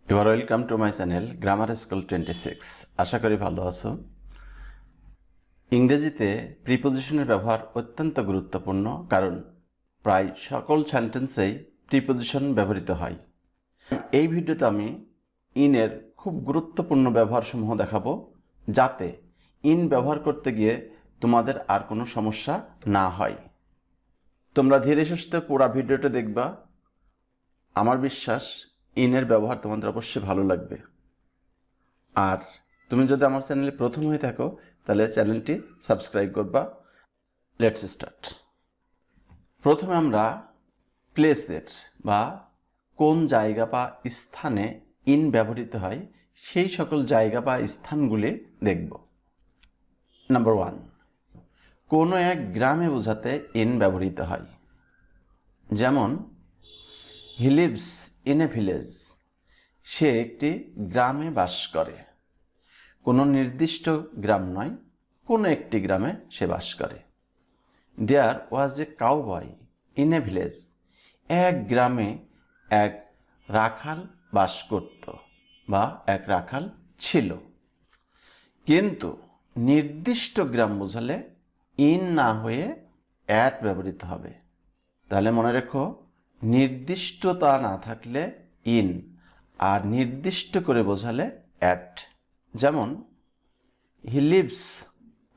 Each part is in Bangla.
You are welcome to my channel Grammar School 26. আশা করি ভালো আছো। ইংরেজিতে প্রিপোজিশনের ব্যবহার অত্যন্ত গুরুত্বপূর্ণ, কারণ প্রায় সকল সেন্টেন্সেই প্রিপোজিশন ব্যবহৃত হয়। এই ভিডিওতে আমি ইনের খুব গুরুত্বপূর্ণ ব্যবহারসমূহ দেখাবো, যাতে ইন ব্যবহার করতে গিয়ে তোমাদের আর কোনো সমস্যা না হয়। তোমরা ধীরে সুস্থে পুরো ভিডিওটা দেখবা। আমার বিশ্বাস ইনের ব্যবহার তোমাদের অবশ্যই ভালো লাগবে। আর তুমি যদি আমার চ্যানেলে প্রথম হয়ে থাকো তাহলে চ্যানেলটি সাবস্ক্রাইব করবা। Let's start. প্রথমে আমরা প্লেসের বা কোন জায়গা বা স্থানে ইন ব্যবহৃত হয় সেই সকল জায়গা বা স্থানগুলি দেখব। নাম্বার 1, কোনো এক গ্রামে বোঝাতে ইন ব্যবহৃত হয়। যেমন he lives in a village, সে একটি গ্রামে বাস করে। কোনো নির্দিষ্ট গ্রাম নয়, কোনো একটি গ্রামে সে বাস করে। দেয়ার ওয়াজ এ কাউবয় ইন এ ভিলেজ, এক গ্রামে এক রাখাল বাস করত বা এক রাখাল ছিল। কিন্তু নির্দিষ্ট গ্রাম বোঝালে ইন না হয়ে অ্যাট ব্যবহৃত হবে। তাহলে মনে রেখো, নির্দিষ্টতা না থাকলে ইন, আর নির্দিষ্ট করে বোঝালে অ্যাট। যেমন he leaves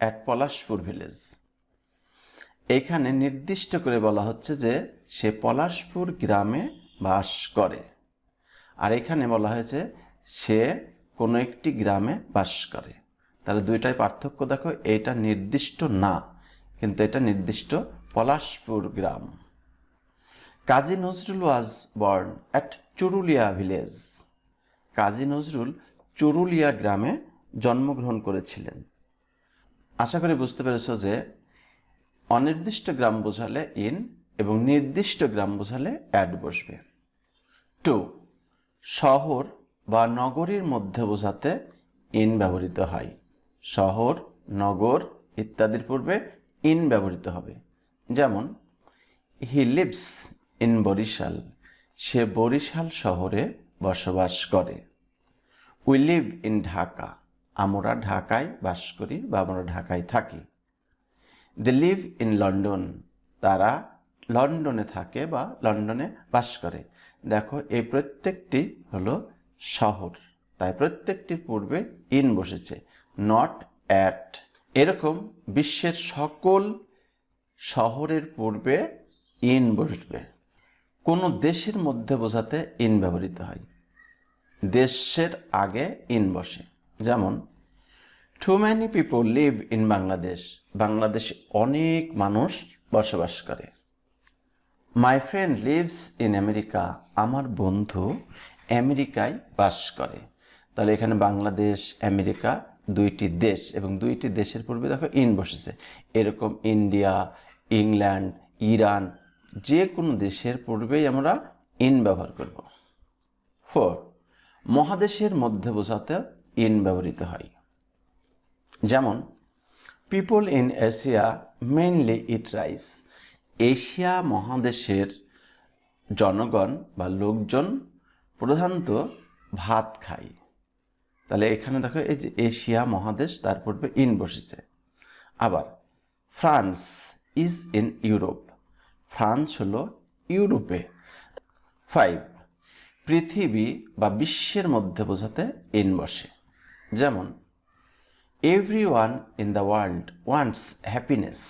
at Palashpur village, এখানে নির্দিষ্ট করে বলা হচ্ছে যে সে পলাশপুর গ্রামে বাস করে, আর এখানে বলা হয়েছে সে কোনো একটি গ্রামে বাস করে। তাহলে দুইটাই পার্থক্য দেখো, এটা নির্দিষ্ট না, কিন্তু এটা নির্দিষ্ট পলাশপুর গ্রাম। Kazi Nazrul was born at Churulia village, Kazi Nazrul Churulia গ্রামে জন্মগ্রহণ করেছিলেন। আশা করি বুঝতে পেরেছো যে অনির্দিষ্ট গ্রাম বোঝালে ইন এবং নির্দিষ্ট গ্রাম বোঝালে অ্যাড বসবে। 2, শহর বা নগরীর মধ্যে বোঝাতে ইন ব্যবহৃত হয়। শহর, নগর ইত্যাদির পূর্বে ইন ব্যবহৃত হবে। যেমন হি লিভস ইন বরিশাল, সে বরিশাল শহরে বসবাস করে। উই লিভ ইন ঢাকা, আমরা ঢাকায় বাস করি বা আমরা ঢাকায় থাকি। দে লিভ ইন লন্ডন, তারা লন্ডনে থাকে বা লন্ডনে বাস করে। দেখো, এই প্রত্যেকটি হলো শহর, তাই প্রত্যেকটির পূর্বে ইন বসেছে, নট অ্যাট। এরকম বিশ্বের সকল শহরের পূর্বে ইন বসবে। কোনো দেশের মধ্যে বোঝাতে ইন ব্যবহৃত হয়, দেশের আগে ইন বসে। যেমন too many people live in Bangladesh, বাংলাদেশে অনেক মানুষ বসবাস করে। My friend lives in America, আমার বন্ধু আমেরিকায় বাস করে। তাহলে এখানে বাংলাদেশ, আমেরিকা দুইটি দেশ, এবং দুইটি দেশের পূর্বে দেখো ইন বসেছে। এরকম ইন্ডিয়া, ইংল্যান্ড, ইরান, যে কোনো দেশের পূর্বেই আমরা ইন ব্যবহার করব। 4, মহাদেশের মধ্যে বোঝাতে ইন ব্যবহৃত হয়। যেমন people in Asia mainly eat rice, Asia মহাদেশের জনগণ বা লোকজন প্রধানত ভাত খায়। তাহলে এখানে দেখো, এই যে এশিয়া মহাদেশ, তার পূর্বে ইন বসেছে। আবার France is in Europe, France হলো ইউরোপে। 5, পৃথিবী বা বিশ্বের মধ্যে বোঝাতে ইন বসে। যেমন everyone in the world wants happiness,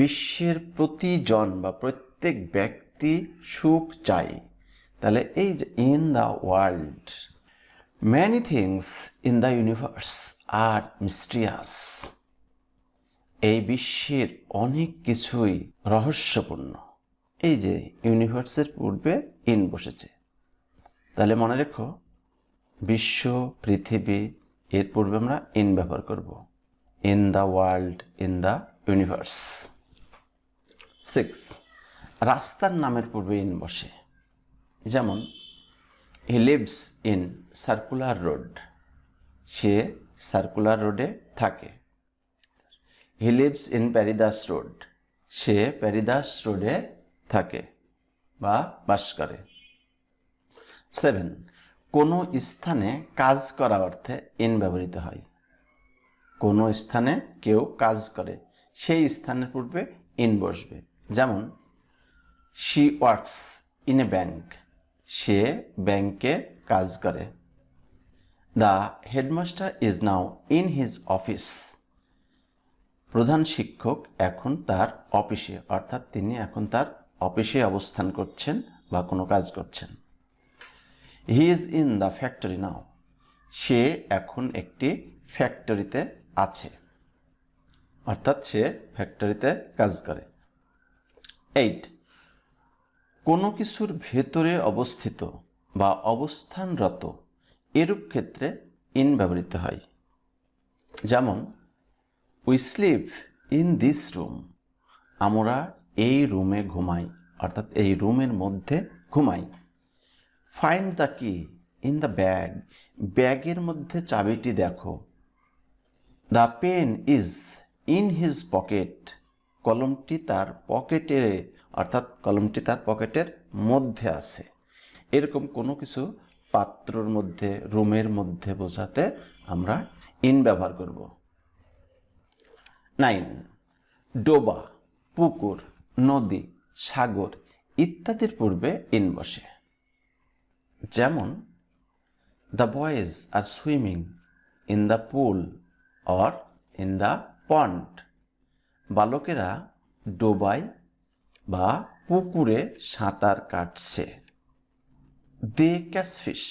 বিশ্বের প্রতিজন বা প্রত্যেক ব্যক্তি সুখ চায়। তাহলে এই যে in the world. Many things in the universe are mysterious, এই বিশ্বের অনেক কিছুই রহস্যপূর্ণ। এই যে ইউনিভার্সের পূর্বে ইন বসেছে। তাহলে মনে রেখো, বিশ্ব, পৃথিবী, এর পূর্বে আমরা ইন ব্যবহার করব। In the world, in the universe. 6, রাস্তার নামের পূর্বে ইন বসে। যেমন he lives in circular road, say circular রোডে থাকে। হি লিভস ইন প্যারিদাস রোড, সে প্যারিদাস রোডে থাকে বা বাস করে। 7, কোনো স্থানে কাজ করা অর্থে ইন ব্যবহৃত হয়। কোনো স্থানে কেউ কাজ করে, সেই স্থানের পূর্বে ইন বসবে। যেমন she works in a bank, সে ব্যাংকে কাজ করে। The headmaster is now in his office, প্রধান শিক্ষক এখন তার অফিসে, অর্থাৎ তিনি এখন তার অফিসে অবস্থান করছেন বা কোনো কাজ করছেন। He is in the factory now, সে এখন একটি ফ্যাক্টরিতে আছে, অর্থাৎ সে ফ্যাক্টরিতে কাজ করে। 8. কোনো কিছুর ভেতরে অবস্থিত বা অবস্থানরত এরূপ ক্ষেত্রে ইন ব্যবহৃত হয়। যেমন we sleep in this room, আমরা এই রুমে ঘুমাই, অর্থাৎ এই রুমের মধ্যে ঘুমাই। Find the key in the bag, ব্যাগের মধ্যে চাবিটি দেখো। The pen is in his pocket, কলমটি তার পকেটে, অর্থাৎ কলমটি তার পকেটের মধ্যে আছে। এরকম কোনো কিছু পাত্রর মধ্যে, রুমের মধ্যে বোঝাতে আমরা ইন ব্যবহার করব। 9. ডোবা, পুকুর, নদী, সাগর ইত্যাদির পূর্বে ইন বসে। যেমন the boys are swimming in the pool or in the pond, বালকেরা ডোবায় বা পুকুরে সাঁতার কাটছে। They catch fish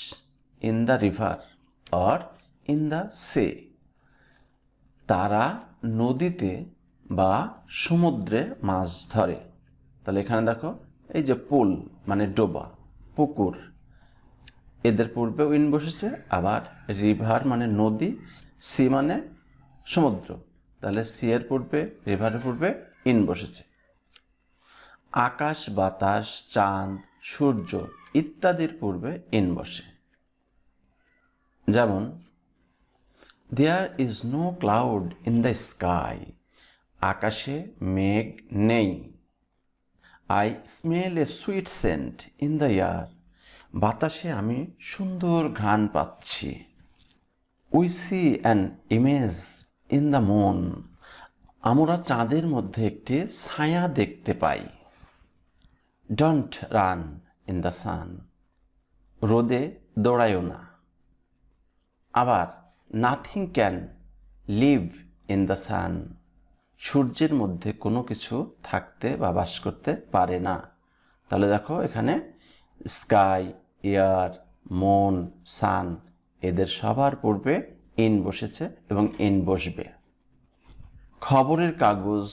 in the river or in the sea, তারা নদীতে বা সমুদ্রে মাছ ধরে। তাহলে এখানে দেখো, এই যে পুল মানে ডোবা, পুকুর, এদের পূর্বেও ইন বসেছে, আবার রিভার মানে নদী, সি মানে সমুদ্র, তাহলে সি এর পূর্বে, রিভারের পূর্বে ইন বসেছে। আকাশ, বাতাস, চাঁদ, সূর্য ইত্যাদির পূর্বে ইন বসে। যেমন there is no cloud in the sky, আকাশে মেঘ নেই। I smell a sweet scent in the air, বাতাসে আমি সুন্দর ঘ্রাণ পাচ্ছি। We see an image in the moon, আমরা চাঁদের মধ্যে একটি ছায়া দেখতে পাই। Don't run in the sun, রোদে দৌড়ায়ও না। আবার nothing can live in the sun, সূর্যের মধ্যে কোনো কিছু থাকতে বা বাস করতে পারে না। তাহলে দেখো এখানে স্কাই, এয়ার, মুন, সান এদের সবার পূর্বে ইন বসেছে এবং ইন বসবে। খবরের কাগজ,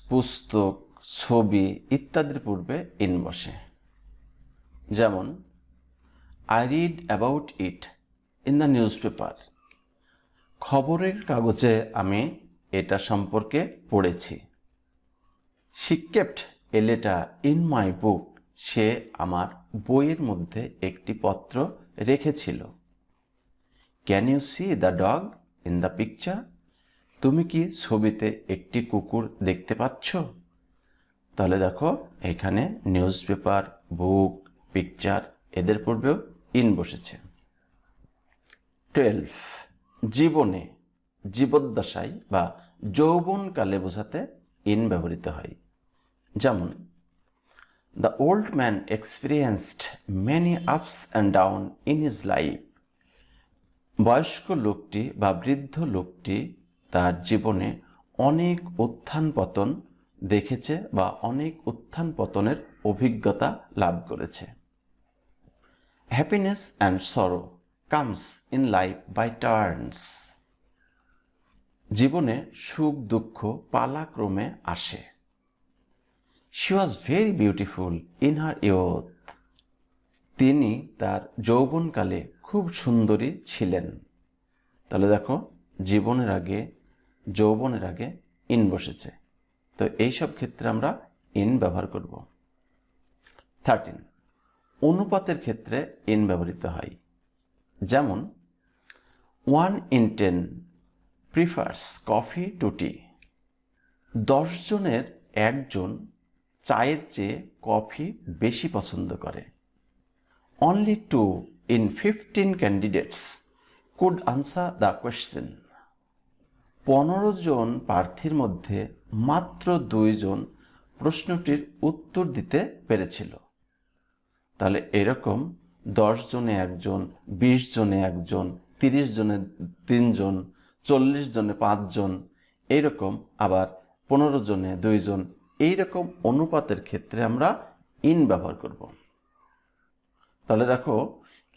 পুস্তক, ছবি ইত্যাদির পূর্বে ইন বসে। যেমন I read about it in the newspaper, খবরের কাগজে আমি এটা সম্পর্কে পড়েছি। She kept a letter in my book, সে আমার বইয়ের মধ্যে একটি পত্র রেখেছিল। Can you see the dog in the picture, তুমি কি ছবিতে একটি কুকুর দেখতে পাচ্ছ? তাহলে দেখো এখানে নিউজ পেপার, বুক, পিকচার এদের পূর্বেও ইন বসেছে। 12. জীবনে, জীবদ্দশায় বা যৌবনকালে বোঝাতে ইন ব্যবহৃত হয়। যেমন the old man experienced many ups and down in his life, বয়স্ক লোকটি বা বৃদ্ধ লোকটি তার জীবনে অনেক উত্থান পতন দেখেছে বা অনেক উত্থান পতনের অভিজ্ঞতা লাভ করেছে। Happiness and sorrow comes in life by turns, জীবনে সুখ দুঃখ পালাক্রমে আসে। She was very beautiful in her youth, তিনি তার যৌবনকালে খুব সুন্দরী ছিলেন। তাহলে দেখো জীবনের আগে, যৌবনের আগে ইন বসেছে, তো এইসব ক্ষেত্রে আমরা ইন ব্যবহার করব। 13. অনুপাতের ক্ষেত্রে ইন ব্যবহৃত হয়। যেমন 1 in 10 প্রিফার্স কফি টু টি, 10 জনের একজন চায়ের চেয়ে কফি বেশি পছন্দ করে। Only 2 in 15 candidates could answer the question. 15 জন প্রার্থীর মধ্যে মাত্র 2 জন প্রশ্নটির উত্তর দিতে পেরেছিল। তাহলে এরকম 10 জনে একজন, 20 জনে একজন, 30 জনে 3 জন, 40 জনে 5 জন, এইরকম আবার 15 জনে 2 জন, এইরকম অনুপাতের ক্ষেত্রে আমরা ইন ব্যবহার করব। তাহলে দেখো,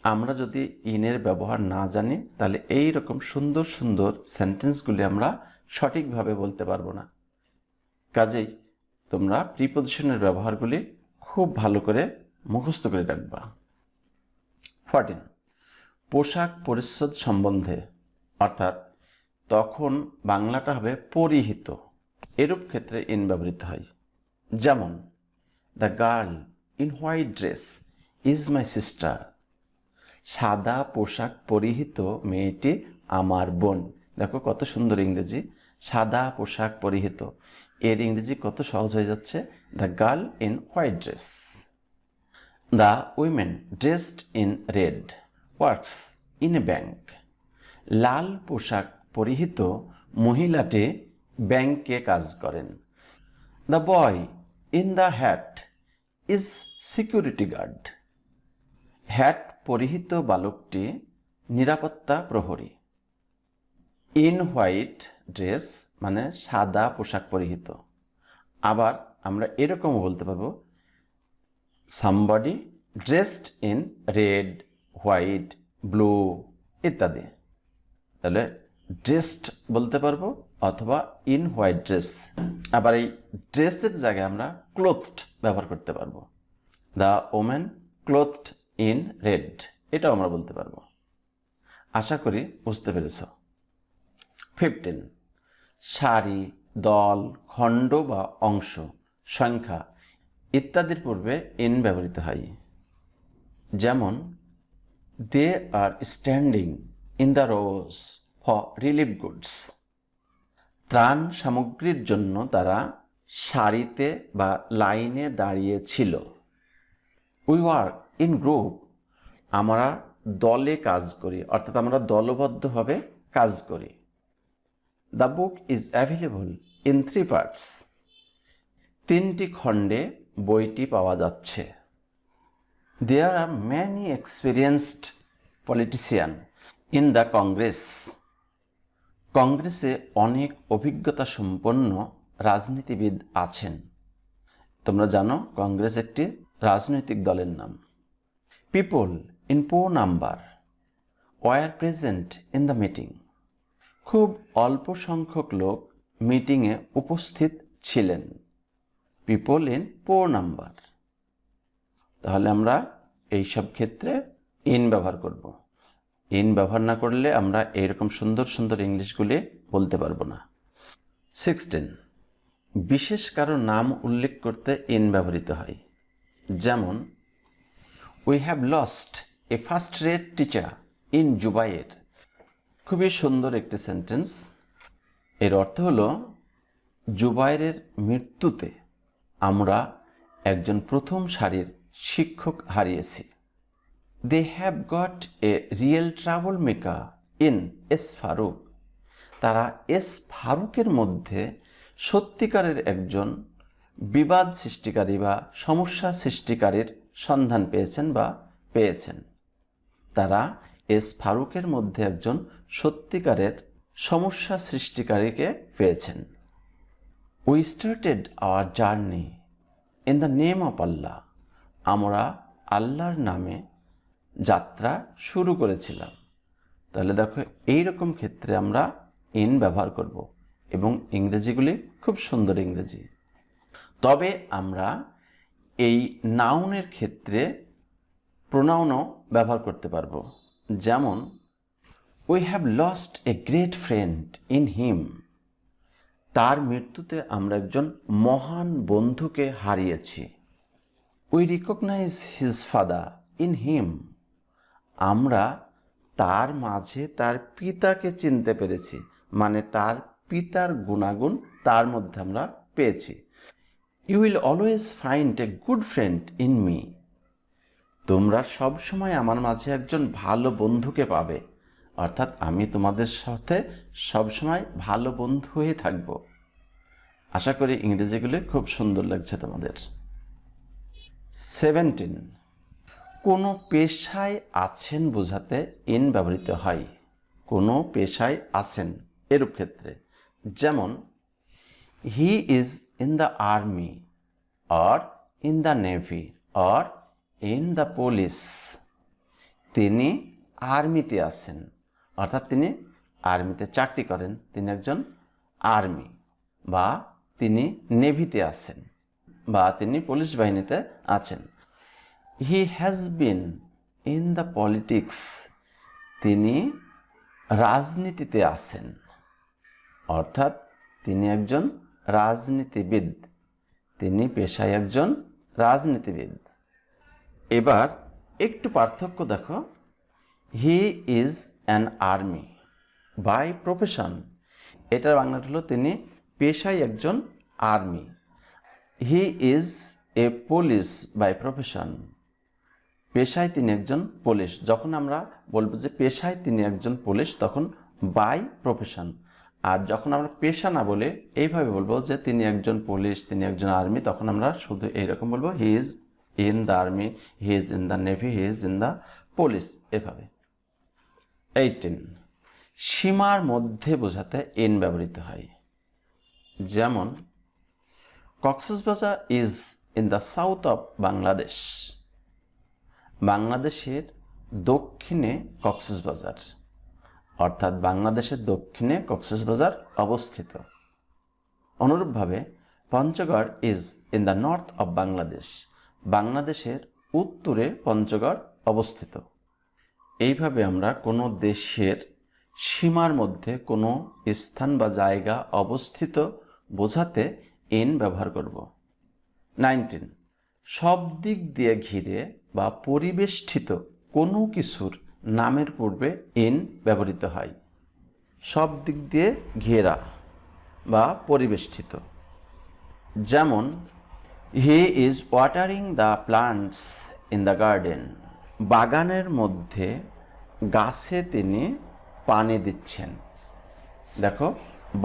আমরা যদি ইনের ব্যবহার না জানি তাহলে এই রকম সুন্দর সুন্দর সেন্টেন্সগুলি আমরা সঠিকভাবে বলতে পারবো না। কাজেই তোমরা প্রিপজিশনের ব্যবহারগুলি খুব ভালো করে মুখস্থ করে রাখবা। 14 পোশাক পরিচ্ছদ সম্বন্ধে, অর্থাৎ তখন বাংলাটা হবে পরিহিত, এরূপ ক্ষেত্রে ইন ব্যবহৃত হয়। যেমন the girl in white dress is my sister. সাদা পোশাক পরিহিত মেয়েটি আমার বোন। দেখো কত সুন্দর ইংরেজি, সাদা পোশাক পরিহিত, এর ইংরেজি কত সহজ হয়ে যাচ্ছে, the girl in white dress. The women dressed in red works in a bank. লাল পোশাক পরিহিত মহিলাটি ব্যাংকে কাজ করেন। The boy in the hat is security guard. Hat পরিহিত বালকটি নিরাপত্তা প্রহরী। ইন হোয়াইট ড্রেস মানে সাদা পোশাক পরিহিত। আবার আমরা এরকমও বলতে পারবো somebody dressed in red, white, blue ইত্যাদি। তাহলে ড্রেসড বলতে পারবো অথবা ইন হোয়াইট ড্রেস। আবার এই ড্রেসের জায়গায় আমরা ক্লোথড ব্যবহার করতে পারবো। দ্য ওমেন ক্লোথড ইন রেড, এটাও আমরা বলতে পারবো। আশা করি বুঝতে পেরেছ। 15 সারি, দল, খণ্ড বা অংশ, সংখ্যা ইত্যাদির পূর্বে ইন ব্যবহৃত হয়। যেমন they are standing in the rows for relief goods. ত্রাণ সামগ্রীর জন্য তারা সারিতে বা লাইনে দাঁড়িয়ে ছিল। উই ওয়ার্ক ইন গ্রুপ, আমরা দলে কাজ করি, অর্থাৎ আমরা দলবদ্ধভাবে কাজ করি। The book is available in 3 parts, 3টি খণ্ডে বইটি পাওয়া যাচ্ছে। There are many experienced politician in the Congress. কংগ্রেসে অনেক অভিজ্ঞতা সম্পন্ন রাজনীতিবিদ আছেন। তোমরা জানো কংগ্রেস একটি রাজনৈতিক দলের নাম। People in poor number were present in the meeting. খুব অল্প সংখ্যক লোক মিটিংয়ে উপস্থিত ছিলেন। People in poor number. তাহলে আমরা এই সব ক্ষেত্রে ইন ব্যবহার করব। ইন ব্যবহার না করলে আমরা এইরকম সুন্দর সুন্দর ইংলিশগুলি বলতে পারবো না। 16 বিশেষ কারো নাম উল্লেখ করতে ইন ব্যবহৃত হয়। যেমন we have lost a first rate teacher in Zubair. খুবই সুন্দর একটি সেন্টেন্স। এর অর্থ হলো জুবাইরের মৃত্যুতে আমরা একজন প্রথম সারির শিক্ষক হারিয়েছি। They have got a real trouble maker in S Farooq. তারা এস ফারুকের মধ্যে সত্যিকারের একজন বিবাদ সৃষ্টিকারী বা সমস্যা সৃষ্টিকারীর সন্ধান পেয়েছেন বা পেয়েছেন। তারা এস ফারুকের মধ্যে একজন সত্যিকারের সমস্যা সৃষ্টিকারীকে পেয়েছেন। We started our journey in the name of Allah. আমরা আল্লাহর নামে যাত্রা শুরু করেছিলাম। তাহলে দেখো এইরকম ক্ষেত্রে আমরা ইন ব্যবহার করব এবং ইংরেজিগুলি খুব সুন্দর ইংরেজি। তবে আমরা এই নাউনের ক্ষেত্রে প্রোনাউনও ব্যবহার করতে পারবো। যেমন we have lost a great friend in him. তার মৃত্যুতে আমরা একজন মহান বন্ধুকে হারিয়েছি। We recognize his father in him. আমরা তার মাঝে তার পিতাকে চিনতে পেরেছি, মানে তার পিতার গুণাগুণ তার মধ্যে আমরা পেয়েছি। You will always find a good friend in me. তোমরা সব সময় আমার মাঝে একজন ভালো বন্ধুকে পাবে, অর্থাৎ আমি তোমাদের সাথে সবসময় ভালো বন্ধু হয়ে থাকব। আশা করি ইংরেজিগুলি খুব সুন্দর লাগছে তোমাদের। 17, কোনো পেশায় আছেন বোঝাতে ইন ব্যবহৃত হয়। কোনো পেশায় আছেন এরূপ ক্ষেত্রে, যেমন হি is in the army or in the navy or in the police. তিনি আর্মিতে আছেন, অর্থাৎ তিনি আর্মিতে চাকরি করেন, তিনি একজন আর্মি, বা তিনি নেভিতে আছেন, বা তিনি পুলিশ বাহিনীতে আছেন। He has been in the politics, তিনি রাজনীতিতে আছেন, অর্থাৎ তিনি একজন রাজনীতিবিদ, তিনি পেশায় একজন রাজনীতিবিদ। এবার একটু পার্থক্য দেখো। He is an army by profession, এটার বাংলাটা হলো তিনি পেশায় একজন army. He is a police by profession, পেশায় তিনি একজন পুলিশ। যখন আমরা বলবো যে পেশায় তিনি একজন পুলিশ, তখন বাই প্রফেশন। আর যখন আমরা পেশা না বলে এইভাবে বলবো যে তিনি একজন পুলিশ, তিনি একজন আর্মি, তখন আমরা শুধু এইরকম বলবো হি is in the army, he is in the navy, he is in the police, এভাবে। 18, সীমার মধ্যে বোঝাতে ইন ব্যবহৃত হয়। যেমন Cox's Bazar is in the south of Bangladesh, বাংলাদেশের দক্ষিণে কক্সবাজার, অর্থাৎ বাংলাদেশের দক্ষিণে কক্সবাজার অবস্থিত। অনুরূপভাবে Panchagarh is in the north of Bangladesh, বাংলাদেশের উত্তরে পঞ্চগড় অবস্থিত। এইভাবে আমরা কোনো দেশের সীমার মধ্যে কোনো স্থান বা জায়গা অবস্থিত বোঝাতে ইন ব্যবহার করব। 19, সব দিক দিয়ে ঘিরে বা পরিবেষ্টিত কোনো কিছুর নামের পূর্বে ইন ব্যবহৃত হয়। সব দিক দিয়ে ঘেরা বা পরিবেষ্টিত, যেমন he is watering the plants in the garden, বাগানের মধ্যে গাছে তিনি পানি দিচ্ছেন। দেখো,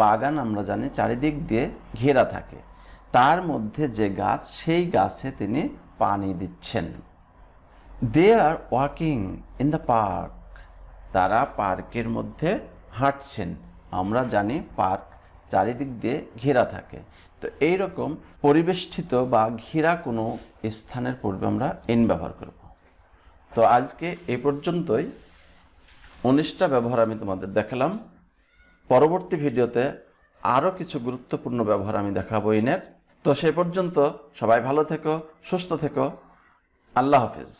বাগান আমরা জানি চারিদিক দিয়ে ঘেরা থাকে, তার মধ্যে যে গাছ, সেই গাছে তিনি পানি দিচ্ছেন। They are walking in the park, তারা পার্কের মধ্যে হাঁটছেন। আমরা জানি পার্ক চারিদিক দিয়ে ঘেরা থাকে, তো এইরকম পরিবেষ্টিত বা ঘেরা কোনো স্থানের পূর্বে আমরা ইন ব্যবহার করব। তো আজকে এই পর্যন্তই। 19টা ব্যবহার আমি তোমাদের দেখালাম। পরবর্তী ভিডিওতে আরও কিছু গুরুত্বপূর্ণ ব্যবহার আমি দেখাবো ইনের। তো সে পর্যন্ত সবাই ভালো থেকো, সুস্থ থেকো। আল্লাহ হাফেজ।